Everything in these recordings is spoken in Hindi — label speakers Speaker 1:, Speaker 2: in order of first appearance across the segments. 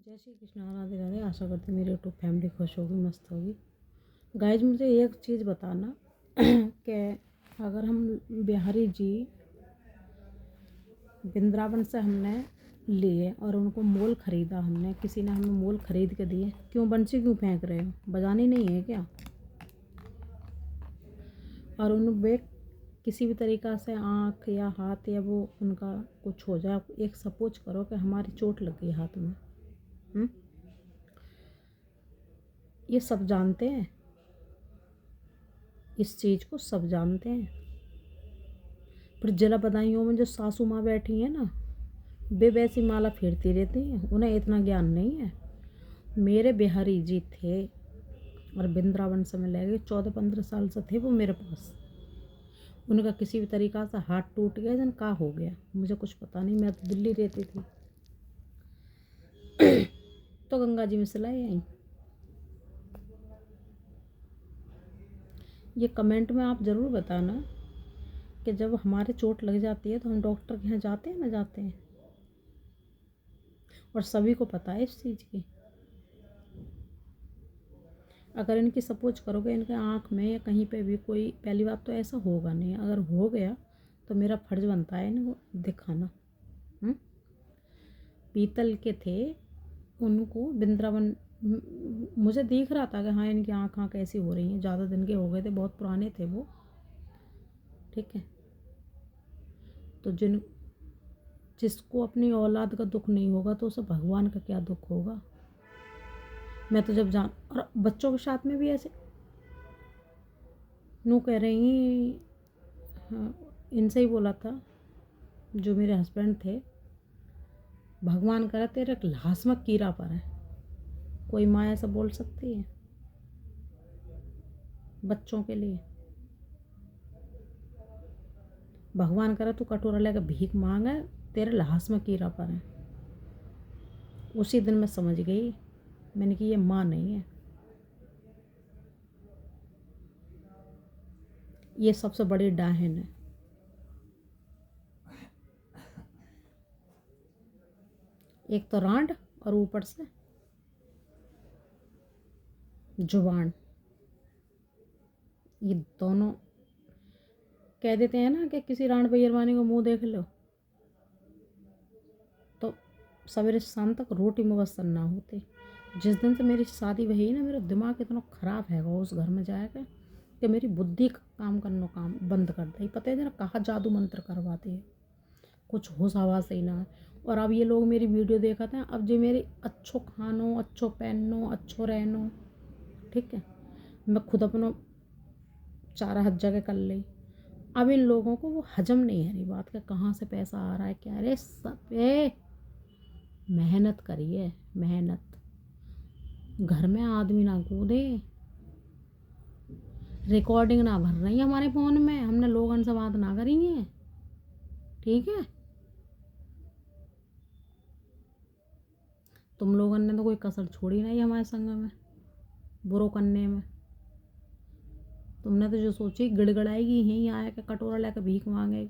Speaker 1: जय श्री कृष्ण। राधे राधे। आशा करती हूँ मेरी यूट्यूब फैमिली खुश होगी, मस्त होगी। गाइज मुझे एक चीज़ बताना कि अगर हम बिहारी जी वृंदावन से हमने लिए और उनको मोल ख़रीदा, हमने किसी ने हमें मोल ख़रीद के दिए, क्यों बंसी क्यों फेंक रहे हो? बजानी नहीं है क्या? और उन वे किसी भी तरीक़ा से आँख या हाथ या वो उनका कुछ हो जाए, एक सपोज करो कि हमारी चोट लग गई हाथ में, ये सब जानते हैं, इस चीज़ को सब जानते हैं। फिर जिला बदायूं में जो सासू माँ बैठी हैं ना, वे वैसी माला फेरती रहती हैं, उन्हें इतना ज्ञान नहीं है। मेरे बिहारी जी थे और वृंदावन से मैं ले गई, 14-15 साल से थे वो मेरे पास। उनका किसी भी तरीक़ा से हाथ टूट गया, जन का हो गया मुझे कुछ पता नहीं, मैं तो दिल्ली रहती थी। तो गंगा जी में सिलाई आई। ये कमेंट में आप ज़रूर बताना कि जब हमारे चोट लग जाती है तो हम डॉक्टर के यहाँ जाते हैं ना, जाते हैं। और सभी को पता है इस चीज़ की। अगर इनकी सपोज करोगे इनके आँख में या कहीं पे भी कोई, पहली बात तो ऐसा होगा नहीं, अगर हो गया तो मेरा फ़र्ज़ बनता है इनको दिखाना। पीतल के थे, उनको वृंदावन मुझे दिख रहा था कि हाँ इनकी आँख कैसी हो रही हैं, ज़्यादा दिन के हो गए थे, बहुत पुराने थे वो, ठीक है। तो जिसको अपनी औलाद का दुख नहीं होगा तो उसे भगवान का क्या दुख होगा। मैं तो जब और बच्चों के साथ में भी ऐसे नू कह रही, हाँ, इनसे ही बोला था जो मेरे हस्बैंड थे, भगवान करे तेरे लाश में कीड़ा पर है। कोई माँ ऐसा बोल सकती है बच्चों के लिए? भगवान करे तू कटोरा लेकर भीख मांगे, तेरे लाश में कीड़ा पर है। उसी दिन मैं समझ गई, मैंने कि ये माँ नहीं है, ये सबसे बड़ी डाहन है। एक तो रांड और ऊपर से जुबान, ये दोनों कह देते हैं ना कि किसी रांड बेईरमानी को मुंह देख लो तो सवेरे शाम तक रोटी मुयस्सर ना होती। जिस दिन से मेरी शादी हुई ना, मेरा दिमाग इतना ख़राब है उस घर में जाकर कि मेरी बुद्धि काम करना काम बंद कर दी। पता है जरा कहाँ जादू मंत्र करवाती है, कुछ होश आवाज़ ही ना है। और अब ये लोग मेरी वीडियो देखते हैं, अब जो मेरी अच्छो खानो, अच्छो पहनो, अच्छो रहनो, ठीक है, मैं खुद अपना 4 जगह कर ली। अब इन लोगों को वो हजम नहीं है रही बात का, कहाँ से पैसा आ रहा है क्या। अरे सब मेहनत करिए, मेहनत। घर में आदमी ना कूदे, रिकॉर्डिंग ना भर रही है हमारे फ़ोन में, हमने लोगों से बात ना करेंगे, ठीक है। तुम लोगों ने तो कोई कसर छोड़ी नहीं हमारे संग में बुरो करने में। तुमने तो जो सोची गिड़गड़ाएगी यहीं आया के कटोरा लेकर भीख मांगेगी,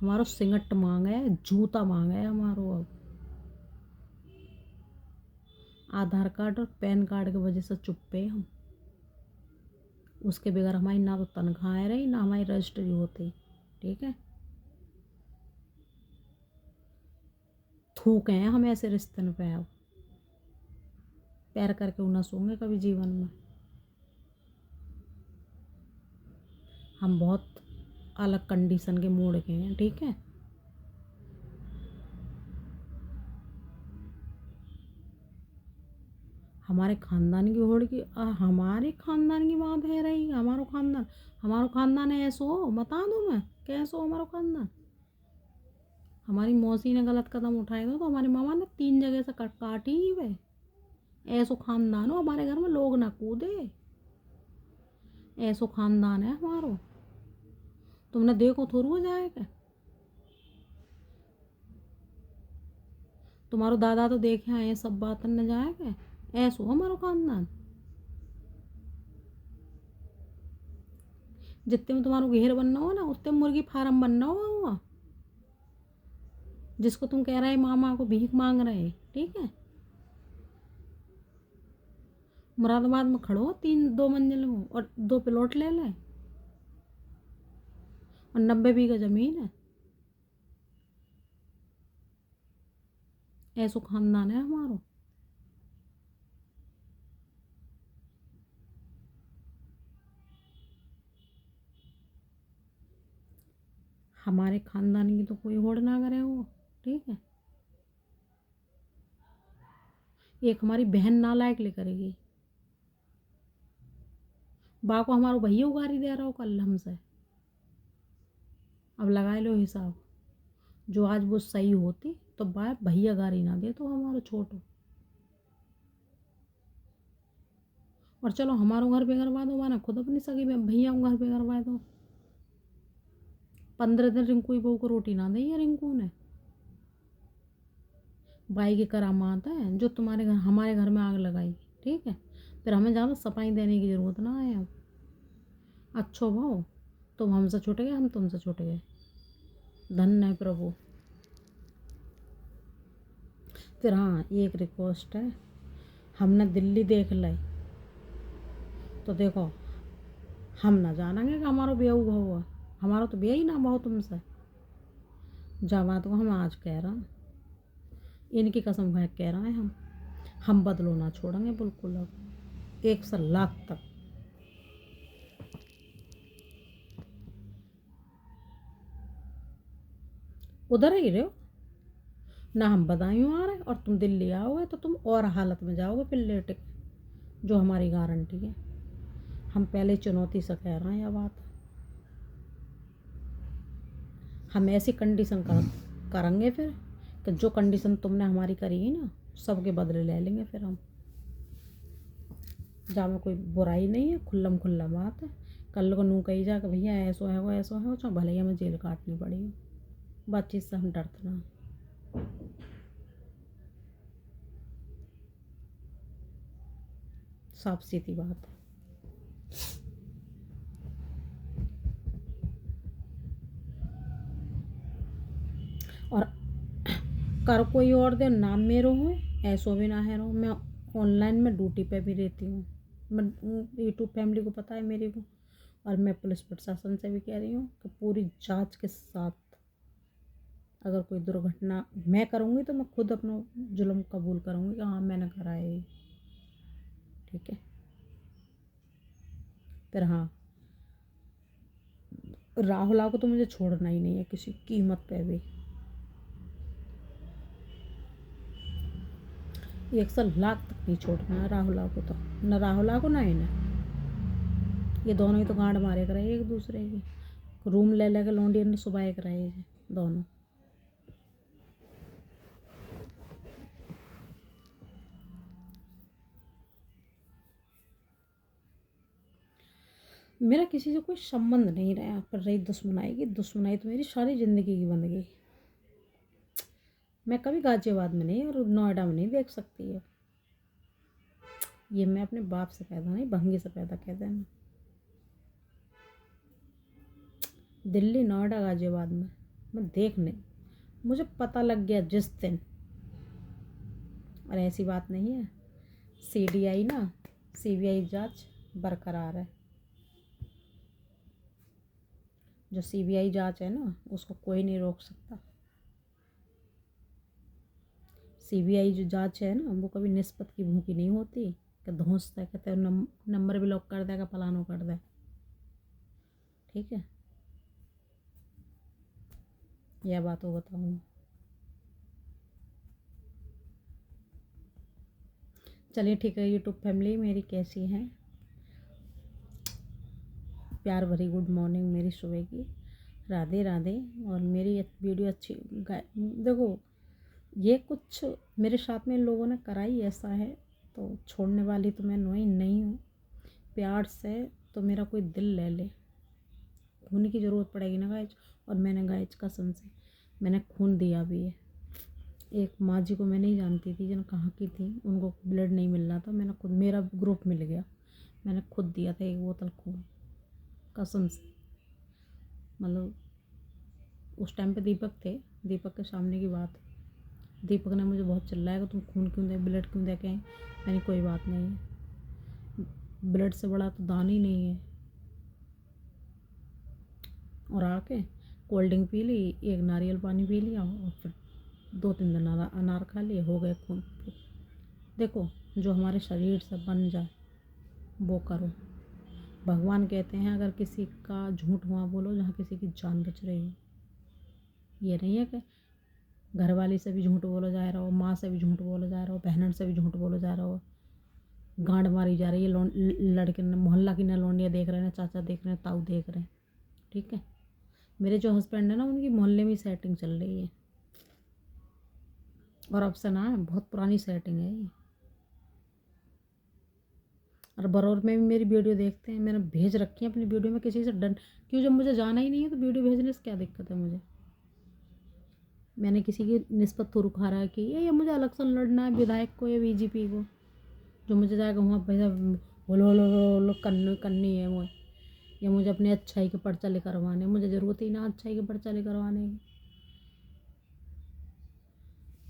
Speaker 1: हमारो सिंगट मांगे, जूता मांगे हमारो। अब आधार कार्ड और पैन कार्ड की वजह से चुप पे हम, उसके बगैर हमारी ना तो तनख्वाहें रही ना हमारी रजिस्ट्री होती, ठीक है। थूके हैं हम ऐसे रिश्ते पे, अब पैर करके उन्हें सोंगे कभी जीवन में। हम बहुत अलग कंडीशन के मूड के हैं, ठीक है। हमारे ख़ानदान की होड़ की हमारे ख़ानदान की बात है रही, हमारो ख़ानदान है ऐसो, बता दूँ मैं कैसो हमारो ख़ानदान। हमारी मौसी ने गलत कदम उठाए तो हमारी मामा ने 3 जगह से काटी ही वे। ऐसो ख़ानदान हो हमारे घर में, लोग ना कूदे, ऐसो ख़ानदान है हमारो। तुमने देखो थोड़ू हो जाएगा, तुम्हारो दादा तो देखे आए सब बात न जाएगा। ऐसो हमारो ख़ानदान, जितने में तुम्हारो घेर बनना हो ना, उतने मुर्गी फार्म बनना हो। जिसको तुम कह रहे मामा को भीख मांग रहे, ठीक है, मुरादाबाद में खड़ो 3 2 मंजिल में और 2 प्लॉट ले लें और 90 बीघा ज़मीन है। ऐसो खानदान है हमारो। हमारे खानदान की तो कोई होड़ ना करे वो, ठीक है। एक हमारी बहन नालायक ले करेगी। बा को हमारो भैया उगारी दे रहा हो कल हमसे। अब लगाए लो हिसाब। जो आज वो सही होती तो बा भैया गारी ना दे तो हमारो छोटो। और चलो हमारो घर पे करवा दो, माना खुद अपनी सगी में भैया को घर पे करवा दो। 15 दिन रिंकू की बहू को रोटी ना दी है रिंकू ने। बाई की करामात है जो तुम्हारे घर हमारे घर में आग लगाई, ठीक है। फिर हमें ज़्यादा सफाई देने की ज़रूरत ना है अब। अच्छो भाव तुम हमसे छूट गए, हम तुमसे छूट गए। धन्य है प्रभु। फिर हाँ एक रिक्वेस्ट है, हमने दिल्ली देख लाई तो देखो हम ना जानेंगे कि हमारो ब्याह हुआ। हमारा तो ब्याह ही ना भाव तुमसे। जा बात को हम आज कह रहे हैं, इनकी कसम कह रहे हैं हम बदलो ना छोड़ेंगे बिल्कुल अब 100 लाख तक। उधर ही रहो ना, हम बदायूं आ रहे और तुम दिल्ली आओगे तो तुम और हालत में जाओगे फिर लेट के, जो हमारी गारंटी है। हम पहले चुनौती से कह रहे हैं यह बात। हम ऐसी कंडीशन करेंगे फिर कि जो कंडीशन तुमने हमारी करी है ना सबके बदले ले लेंगे फिर हम। जहाँ में कोई बुराई नहीं है, खुल्लम खुल्ला बात है। कल को नू कही जा कि भैया ऐसो है वो ऐसो है वो, चाहे भले ही हमें जेल काटनी पड़ी। बातचीत से हम डरते ना। साफ सीधी बात है। और कर कोई और दे नाम मेरो हो ऐसो भी ना है रहो। मैं ऑनलाइन में ड्यूटी पे भी रहती हूँ। मैं यूट्यूब फैमिली को पता है मेरी को। और मैं पुलिस प्रशासन से भी कह रही हूँ कि पूरी जांच के साथ अगर कोई दुर्घटना मैं करूँगी तो मैं खुद अपना जुल्म कबूल करूँगी कि हाँ मैंने करा है ये, ठीक है। फिर हाँ राहुल को तो मुझे छोड़ना ही नहीं है किसी कीमत पे भी। 100 लाख तक नहीं छोड़ना है राहुल को तो, न राहुल को ना इन्हें। ये दोनों ही तो गांड मारे करे एक दूसरे की। रूम ले लेकर लौंडी ने सुबह कराए दोनों। मेरा किसी से कोई संबंध नहीं रहा। पर रही दुश्मनाई की, दुश्मनाई तो मेरी सारी ज़िंदगी की बन गई। मैं कभी गाजियाबाद में नहीं और नोएडा में नहीं देख सकती है। ये मैं अपने बाप से पैदा नहीं भंगी से पैदा कहते हैं। दिल्ली नोएडा गाजियाबाद में मैं देख नहीं, मुझे पता लग गया जिस दिन। और ऐसी बात नहीं है, सीडीआई ना सीबीआई जांच बरकरार है। जो सीबीआई जांच है ना उसको कोई नहीं रोक सकता। सीबीआई जो जांच है ना वो कभी निस्बत की भूखी नहीं होती कि धौंसता है कहते नंबर भी लॉक कर देगा फलानो कर दे, ठीक है। यह बात वो बताऊँ। चलिए ठीक है। यूट्यूब फैमिली मेरी कैसी है, प्यार भरी गुड मॉर्निंग मेरी सुबह की। राधे राधे। और मेरी वीडियो अच्छी देखो, ये कुछ मेरे साथ में लोगों ने कराई ऐसा है तो छोड़ने वाली तो मैं नहीं हूँ। प्यार से तो मेरा कोई दिल ले ले, खून की ज़रूरत पड़ेगी ना गाइज। और मैंने गाइज कसम से मैंने खून दिया भी है। एक माँ जी को मैं नहीं जानती थी, जिन कहाँ की थी, उनको ब्लड नहीं मिल रहा था, मैंने खुद मेरा ग्रुप मिल गया, मैंने खुद दिया था 1 बोतल खून कसम से। मतलब उस टाइम पे दीपक थे, दीपक के सामने की बात है। दीपक ने मुझे बहुत चिल्लाया कि तुम खून क्यों दे, ब्लड क्यों दे के आई। मैंने कोई बात नहीं है, ब्लड से बड़ा तो दान ही नहीं है। और आके कोल्ड ड्रिंक पी ली, एक नारियल पानी पी लिया और फिर 2-3 दिन अनार खा लिए, हो गए खून। देखो, जो हमारे शरीर से बन जाए वो करो। भगवान कहते हैं अगर किसी का झूठ हुआ बोलो जहाँ किसी की जान बच रही हो। ये नहीं है कि घर वाली से भी झूठ बोलो जा रहा हो, माँ से भी झूठ बोलो जा रहा हो, बहनन से भी झूठ बोलो जा रहा हो, गांड मारी जा रही है, लड़के ने मोहल्ला की ना लौंडिया देख रहे हैं, चाचा देख रहे हैं, ताऊ देख रहे हैं। ठीक है, मेरे जो हस्बैंड है ना उनकी मोहल्ले में सेटिंग चल रही है, और अब से ना है, बहुत पुरानी सेटिंग है ये। और बरौर में भी मेरी वीडियो देखते हैं, मैंने भेज रखी है अपनी वीडियो में, किसी से डर क्यों, जब मुझे जाना ही नहीं है तो वीडियो भेजने से क्या दिक्कत है मुझे। मैंने किसी की निस्बत थोड़ी खा रहा है कि ये मुझे इलेक्शन लड़ना है विधायक को या बीजेपी को, जो मुझे जाएगा वहाँ पैसा बोलो करनी है मुझे, या मुझे अपनी अच्छाई के पर्चा ले करवाने, मुझे ज़रूरत ही ना अच्छाई के पर्चा ले करवाने की।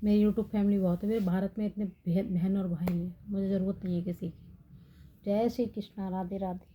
Speaker 1: मेरी यूट्यूब फैमिली बहुत है, मेरे भारत में इतने बहन और भाई हैं, मुझे ज़रूरत नहीं है किसी की। जय श्री कृष्णा, राधे राधे।